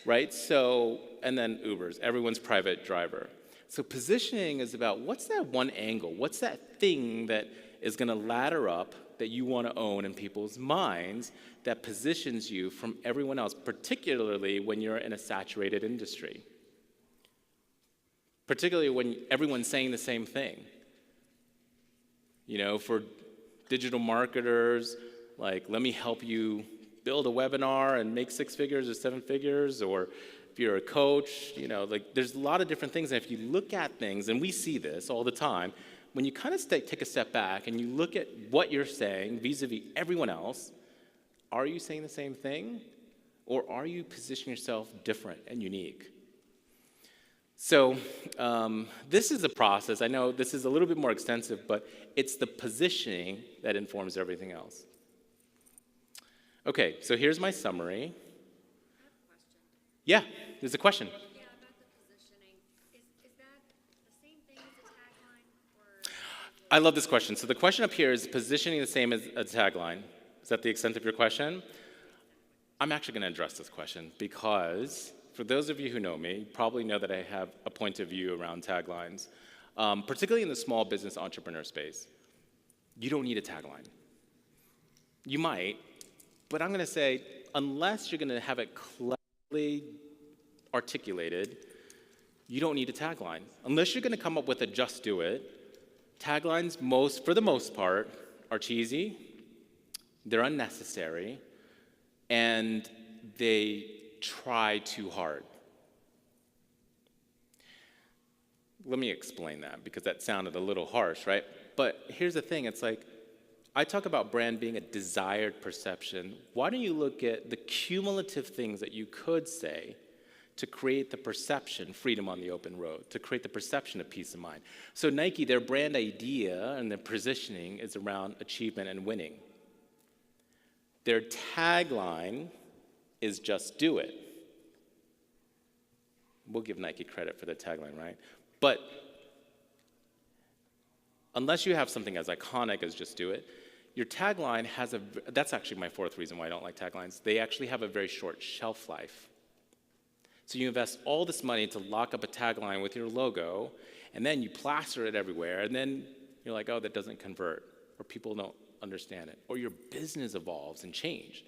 right? So, and then Uber's, everyone's private driver. So positioning is about what's that one angle? What's that thing that is going to ladder up that you want to own in people's minds that positions you from everyone else, particularly when you're in a saturated industry? Particularly when everyone's saying the same thing. You know, for digital marketers, like, let me help you build a webinar and make 6 figures or 7 figures, or if you're a coach, you know, like, there's a lot of different things. And if you look at things, and we see this all the time, when you kind of take a step back and you look at what you're saying vis-a-vis everyone else, are you saying the same thing? Or are you positioning yourself different and unique? So this is a process. I know this is a little bit more extensive, but it's the positioning that informs everything else. Okay, so here's my summary. I have a question. Yeah, there's a question. Yeah, about the positioning. Is that the same thing as a tagline? Or I love this question. So the question up here is positioning the same as a tagline. Is that the extent of your question? I'm actually going to address this question because for those of you who know me, you probably know that I have a point of view around taglines, particularly in the small business entrepreneur space. You don't need a tagline. You might, but I'm going to say, unless you're going to have it clearly articulated, you don't need a tagline. Unless you're going to come up with a just do it, taglines, for the most part, are cheesy, they're unnecessary, and they try too hard. Let me explain that, because that sounded a little harsh, right? But here's the thing, it's like, I talk about brand being a desired perception. Why don't you look at the cumulative things that you could say to create the perception, freedom on the open road, to create the perception of peace of mind. So Nike, their brand idea and their positioning is around achievement and winning. Their tagline is just do it. We'll give Nike credit for the tagline, right? But unless you have something as iconic as just do it, your tagline has that's actually my fourth reason why I don't like taglines. They actually have a very short shelf life. So you invest all this money to lock up a tagline with your logo, and then you plaster it everywhere, and then you're like, oh, that doesn't convert, or people don't understand it, or your business evolves and change.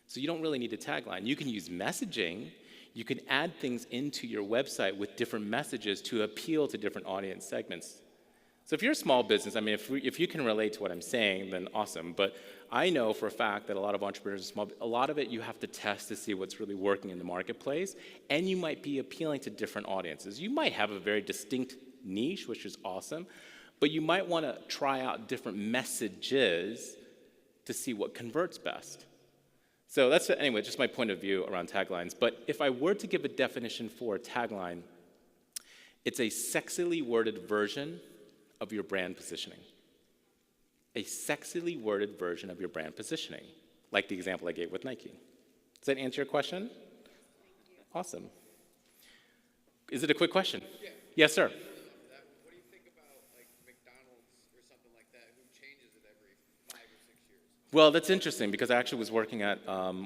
So you don't really need a tagline. You can use messaging. You can add things into your website with different messages to appeal to different audience segments. So if you're a small business, I mean, if you can relate to what I'm saying, then awesome. But I know for a fact that a lot of entrepreneurs are small. A lot of it you have to test to see what's really working in the marketplace, and you might be appealing to different audiences. You might have a very distinct niche, which is awesome, but you might want to try out different messages to see what converts best. So that's, anyway, just my point of view around taglines. But if I were to give a definition for a tagline, it's a sexily worded version of your brand positioning. A sexily worded version of your brand positioning, like the example I gave with Nike. Does that answer your question? Awesome. Is it a quick question? Yeah. Yes, sir. What do you think about like McDonald's or something like that, who changes it every 5 or 6 years? Well, that's interesting because I actually was working at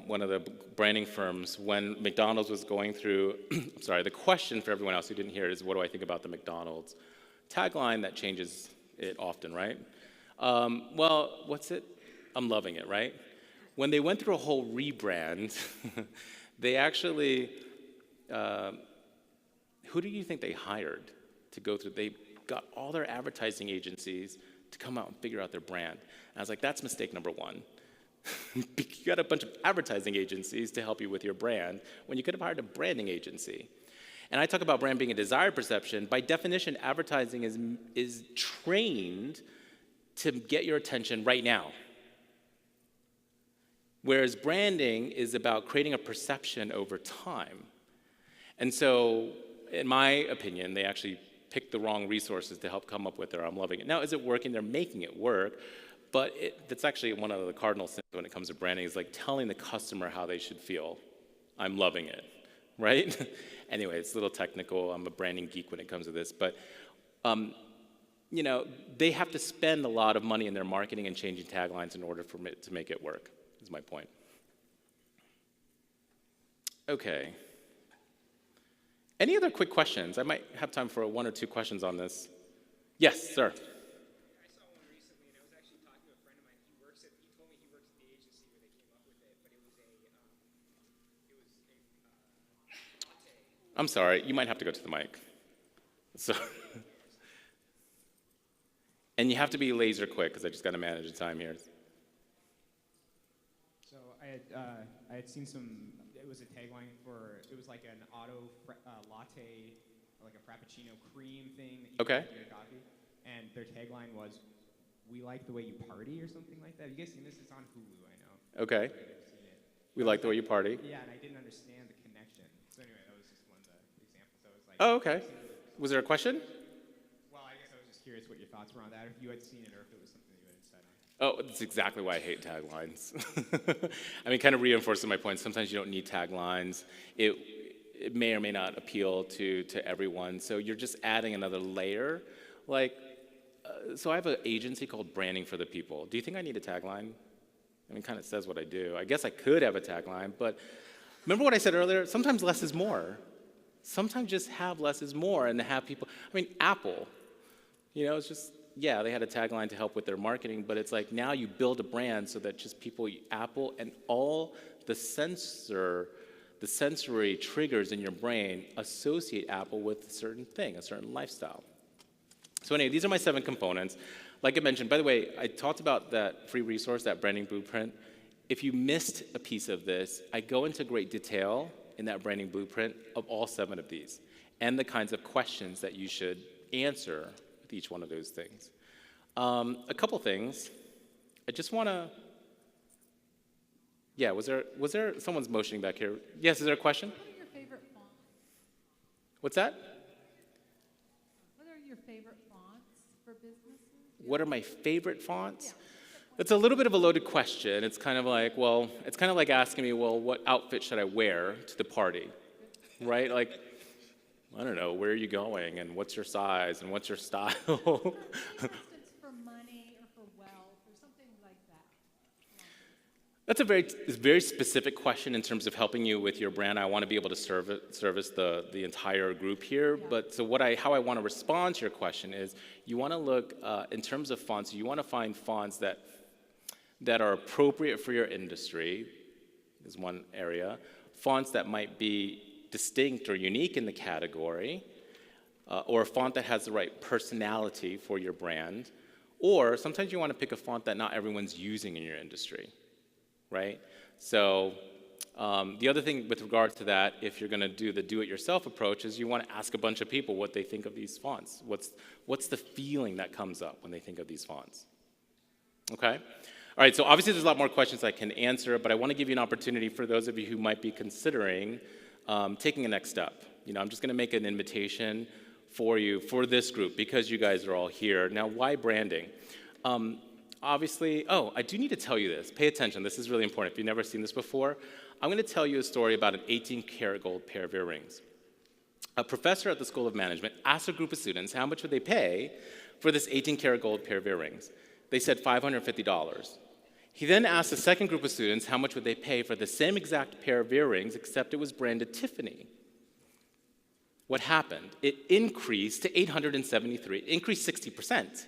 one of the branding firms when McDonald's was going through, I'm sorry, the question for everyone else who didn't hear it is, what do I think about the McDonald's tagline that changes it often, right? Well, what's it? I'm loving it, right? When they went through a whole rebrand, they actually, who do you think they hired to go through? They got all their advertising agencies to come out and figure out their brand. And I was like, that's mistake number one. You got a bunch of advertising agencies to help you with your brand when you could have hired a branding agency. And I talk about brand being a desired perception. By definition, advertising is trained to get your attention right now. Whereas branding is about creating a perception over time. And so, in my opinion, they actually picked the wrong resources to help come up with their I'm loving it. Now, is it working? They're making it work. But that's actually one of the cardinal sins when it comes to branding is like telling the customer how they should feel. I'm loving it, right? Anyway, it's a little technical. I'm a branding geek when it comes to this. But you know, they have to spend a lot of money in their marketing and changing taglines in order for it to make it work, is my point. Okay. Any other quick questions? I might have time for 1 or 2 questions on this. Yes, sir. I saw one recently, and I was actually talking to a friend of mine. He told me he works at the agency where they came up with it, but it was a latte. I'm sorry, you might have to go to the mic. So, and you have to be laser quick, because I just got to manage the time here. So I had seen some. It was a tagline for. It was like an latte, like a frappuccino cream thing that you Okay. put in your coffee, and their tagline was, "We like the way you party," or something like that. Have you guys seen this? It's on Hulu, I know. Okay. I've seen it. We like the way you party. Yeah, and I didn't understand the connection. So anyway, that was just one of the examples. So it was like. Oh, okay. Was there a question? Well, I guess I was just curious what your thoughts were on that, or if you had seen it, or if it was something you had said on it. Oh, that's exactly why I hate taglines. I mean, kind of reinforcing my point. Sometimes you don't need taglines. It may or may not appeal to everyone. So you're just adding another layer. Like, so I have an agency called Branding for the People. Do you think I need a tagline? I mean, it kind of says what I do. I guess I could have a tagline, but remember what I said earlier? Sometimes less is more. Sometimes just have less is more, and to have people. I mean, Apple. You know, it's just. Yeah, they had a tagline to help with their marketing, but it's like now you build a brand so that just people, Apple, and all the sensory triggers in your brain associate Apple with a certain thing, a certain lifestyle. So anyway, these are my 7 components. Like I mentioned, by the way, I talked about that free resource, that branding blueprint. If you missed a piece of this, I go into great detail in that branding blueprint of all 7 of these and the kinds of questions that you should answer with each one of those things. A couple things. I just want to. Yeah, was there someone's motioning back here? Yes, is there a question? What are your favorite fonts? What's that? What are your favorite fonts for businesses? What are my favorite fonts? It's a little bit of a loaded question. It's kind of like, well, it's kind of like asking me, well, what outfit should I wear to the party? Right? Like, I don't know, where are you going, and what's your size, and what's your style? For instance, for money or for wealth or something like that. That's a very specific question in terms of helping you with your brand. I want to be able to service the entire group here. Yeah. But so how I want to respond to your question is, you want to look in terms of fonts. You want to find fonts that are appropriate for your industry. Is one area. Fonts that might be distinct or unique in the category, or a font that has the right personality for your brand, or sometimes you want to pick a font that not everyone's using in your industry, right? So the other thing with regard to that, if you're going to do the do-it-yourself approach, is you want to ask a bunch of people what they think of these fonts. What's the feeling that comes up when they think of these fonts? Okay? All right, so obviously there's a lot more questions I can answer, but I want to give you an opportunity for those of you who might be considering taking a next step. You know, I'm just going to make an invitation for you, for this group, because you guys are all here. Now, why branding? Obviously, I do need to tell you this. Pay attention. This is really important. If you've never seen this before, I'm going to tell you a story about an 18-karat gold pair of earrings. A professor at the School of Management asked a group of students how much would they pay for this 18-karat gold pair of earrings. They said $550. He then asked the second group of students how much would they pay for the same exact pair of earrings, except it was branded Tiffany. What happened? It increased to $873. It increased 60%.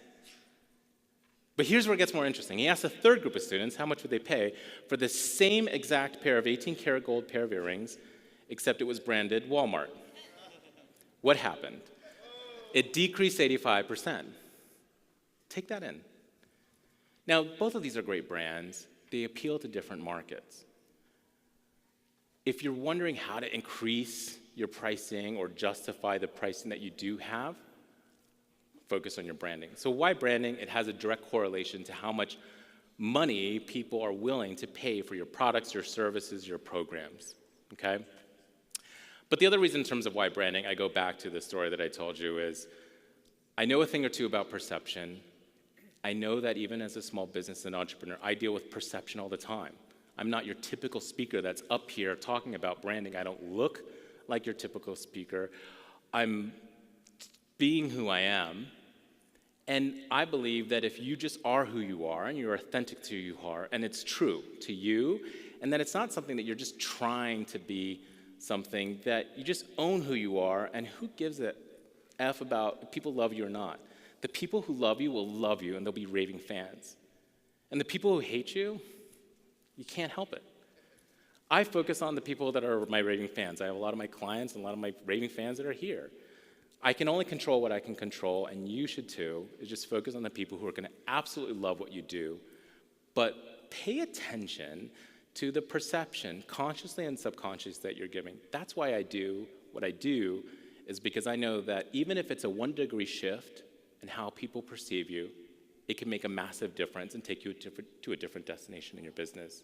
But here's where it gets more interesting. He asked the third group of students how much would they pay for the same exact pair of 18-karat gold pair of earrings, except it was branded Walmart. What happened? It decreased 85%. Take that in. Now, both of these are great brands. They appeal to different markets. If you're wondering how to increase your pricing or justify the pricing that you do have, focus on your branding. So why branding? It has a direct correlation to how much money people are willing to pay for your products, your services, your programs, okay? But the other reason in terms of why branding, I go back to the story that I told you, is I know a thing or two about perception. I know that even as a small business and entrepreneur, I deal with perception all the time. I'm not your typical speaker that's up here talking about branding. I don't look like your typical speaker. I'm being who I am. And I believe that if you just are who you are and you're authentic to who you are and it's true to you, and that it's not something that you're just trying to be something, that you just own who you are, and who gives a F about if people love you or not. The people who love you will love you and they'll be raving fans. And the people who hate you, you can't help it. I focus on the people that are my raving fans. I have a lot of my clients and a lot of my raving fans that are here. I can only control what I can control, and you should too, is just focus on the people who are going to absolutely love what you do, but pay attention to the perception, consciously and subconsciously, that you're giving. That's why I do what I do, is because I know that even if it's a 1-degree shift in how people perceive you, it can make a massive difference and take you to a different destination in your business.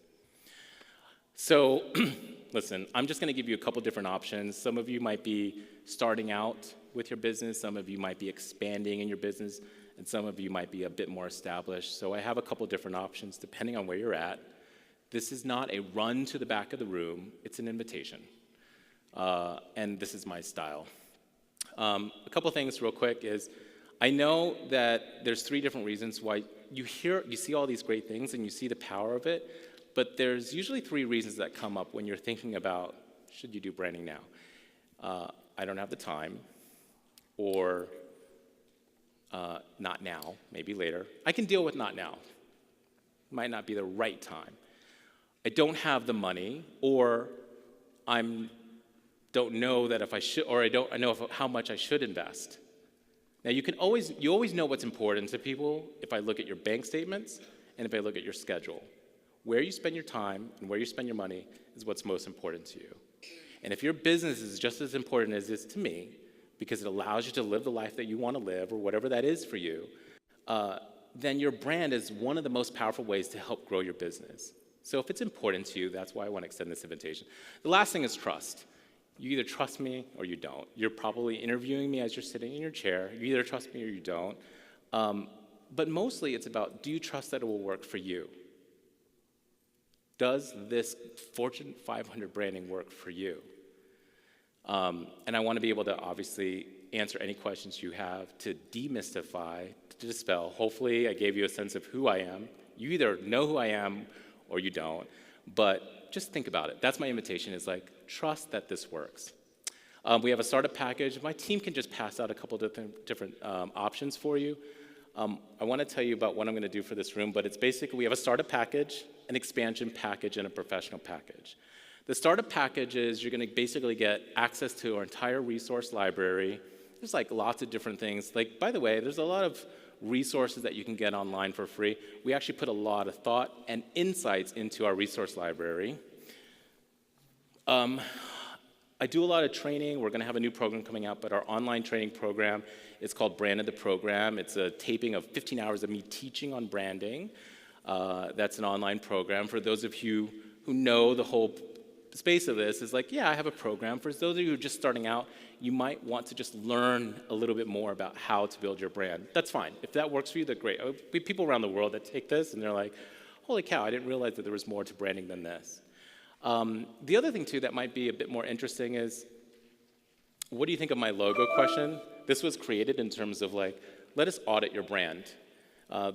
So, listen, I'm just going to give you a couple different options. Some of you might be starting out with your business, some of you might be expanding in your business, and some of you might be a bit more established. So I have a couple different options depending on where you're at. This is not a run to the back of the room, it's an invitation. And this is my style. A couple things real quick is, I know that there's 3 different reasons why you see all these great things and you see the power of it, but there's usually 3 reasons that come up when you're thinking about, should you do branding now? I don't have the time, or not now, maybe later. I can deal with not now. Might not be the right time. I don't have the money, or I don't know that if I should, or I know how much I should invest. Now you always know what's important to people if I look at your bank statements and if I look at your schedule. Where you spend your time and where you spend your money is what's most important to you. And if your business is just as important as it is to me, because it allows you to live the life that you want to live, or whatever that is for you, then your brand is one of the most powerful ways to help grow your business. So if it's important to you, that's why I want to extend this invitation. The last thing is trust. You either trust me or you don't. You're probably interviewing me as you're sitting in your chair. You either trust me or you don't. But mostly it's about, do you trust that it will work for you? Does this Fortune 500 branding work for you? And I want to be able to obviously answer any questions you have, to demystify, to dispel. Hopefully I gave you a sense of who I am. You either know who I am or you don't, but just think about it. That's my invitation, is like, trust that this works. We have a startup package. My team can just pass out a couple different options for you. I want to tell you about what I'm going to do for this room, but it's basically, we have a startup package, an expansion package, and a professional package. The startup package is you're going to basically get access to our entire resource library. There's like lots of different things. Like, by the way, there's a lot of resources that you can get online for free. We actually put a lot of thought and insights into our resource library. I do a lot of training. We're going to have a new program coming out, but our online training program is called Branded the Program. It's a taping of 15 hours of me teaching on branding. That's an online program. For those of you who know the whole space of this, is like, yeah, I have a program. For those of you who are just starting out, you might want to just learn a little bit more about how to build your brand. That's fine. If that works for you, that's great. We have people around the world that take this and they're like, holy cow, I didn't realize that there was more to branding than this. The other thing, too, that might be a bit more interesting is, what do you think of my logo question? This was created in terms of like, let us audit your brand.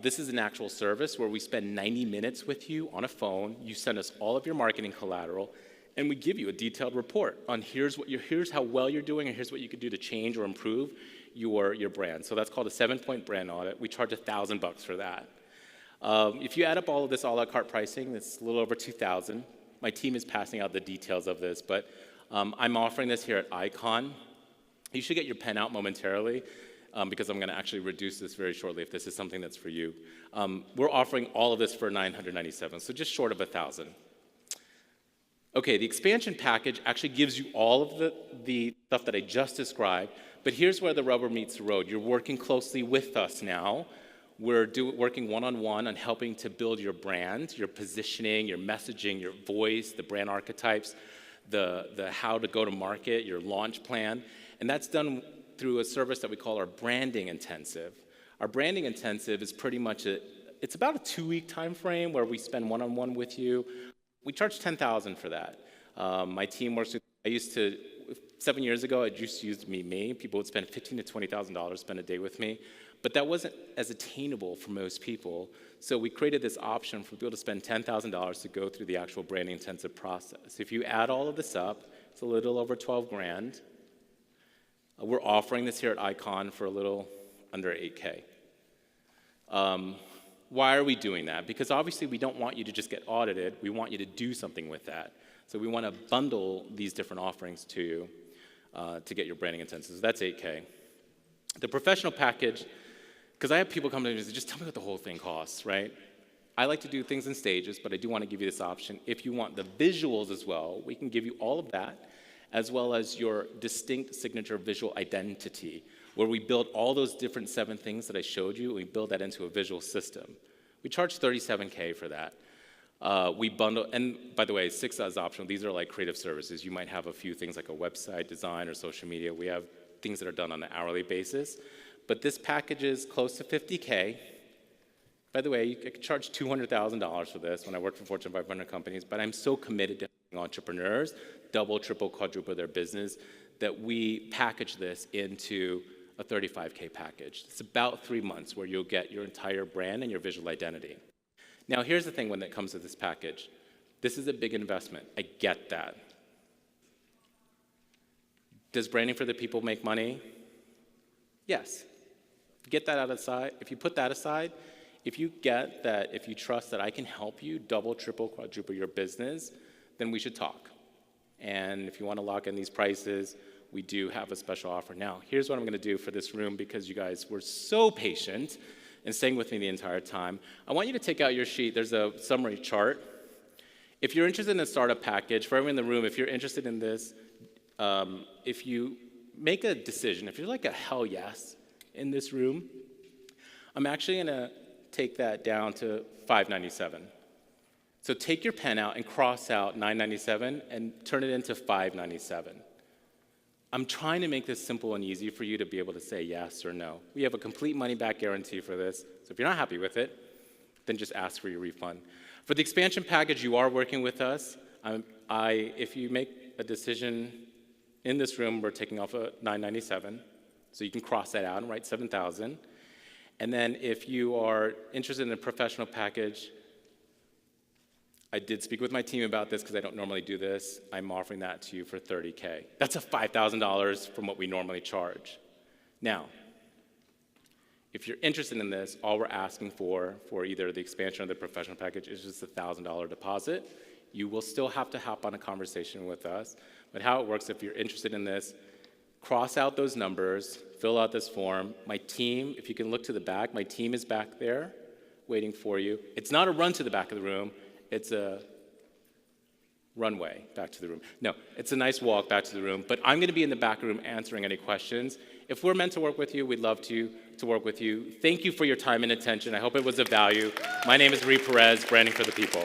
This is an actual service where we spend 90 minutes with you on a phone. You send us all of your marketing collateral, and we give you a detailed report on here's how well you're doing, and here's what you could do to change or improve your brand. So that's called a 7-point brand audit. We charge $1,000 for that. If you add up all of this a la carte pricing, it's a little over $2,000. My team is passing out the details of this, but I'm offering this here at Icon. You should get your pen out momentarily, because I'm going to actually reduce this very shortly if this is something that's for you. We're offering all of this for $997, so just short of $1,000. Okay, the expansion package actually gives you all of the stuff that I just described, but here's where the rubber meets the road. You're working closely with us now. We're working one-on-one on helping to build your brand, your positioning, your messaging, your voice, the brand archetypes, the how to go to market, your launch plan, and that's done through a service that we call our branding intensive. Our branding intensive is pretty much it's about a 2-week time frame where we spend one-on-one with you. We charge $10,000 for that. My team works with, it 7 years ago, it just used to be me. People would spend $15,000 to $20,000 spend a day with me. But that wasn't as attainable for most people. So we created this option for people to spend $10,000 to go through the actual branding intensive process. If you add all of this up, it's a little over 12 grand. We're offering this here at Icon for a little under 8K. Why are we doing that? Because obviously we don't want you to just get audited. We want you to do something with that. So we want to bundle these different offerings to you to get your branding intensive. So that's 8K. The professional package, because I have people come to me and say, just tell me what the whole thing costs, right? I like to do things in stages, but I do want to give you this option. If you want the visuals as well, we can give you all of that, as well as your distinct signature visual identity, where we build all those different 7 things that I showed you, and we build that into a visual system. We charge $37K for that. We bundle, and by the way, 6 is optional. These are like creative services. You might have a few things like a website design or social media. We have things that are done on an hourly basis. But this package is close to $50K. By the way, I could charge $200,000 for this when I work for Fortune 500 companies, but I'm so committed to helping entrepreneurs double, triple, quadruple their business that we package this into a $35K package. It's about 3 months where you'll get your entire brand and your visual identity. Now, here's the thing when it comes to this package. This is a big investment. I get that. Does branding for the people make money? Yes. Get that aside. If you put that aside, if you get that, if you trust that I can help you double, triple, quadruple your business, then we should talk. And if you want to lock in these prices, we do have a special offer. Now, here's what I'm going to do for this room because you guys were so patient and staying with me the entire time. I want you to take out your sheet. There's a summary chart. If you're interested in a startup package, for everyone in the room, if you're interested in this, if you make a decision, if you're like a hell yes in this room, I'm actually going to take that down to $597. So take your pen out and cross out $997 and turn it into $597. I'm trying to make this simple and easy for you to be able to say yes or no. We have a complete money-back guarantee for this, so if you're not happy with it, then just ask for your refund. For the expansion package, you are working with us. If you make a decision in this room, we're taking off a $997, so you can cross that out and write $7,000. And then if you are interested in a professional package, I did speak with my team about this because I don't normally do this. I'm offering that to you for $30K. That's a $5,000 from what we normally charge. Now, if you're interested in this, all we're asking for either the expansion or the professional package is just a $1,000 deposit. You will still have to hop on a conversation with us. But how it works, if you're interested in this, cross out those numbers, fill out this form. My team, if you can look to the back, my team is back there waiting for you. It's not a run to the back of the room. It's a runway back to the room. No, it's a nice walk back to the room, but I'm going to be in the back room answering any questions. If we're meant to work with you, we'd love to work with you. Thank you for your time and attention. I hope it was of value. My name is Perez, Branding for the People.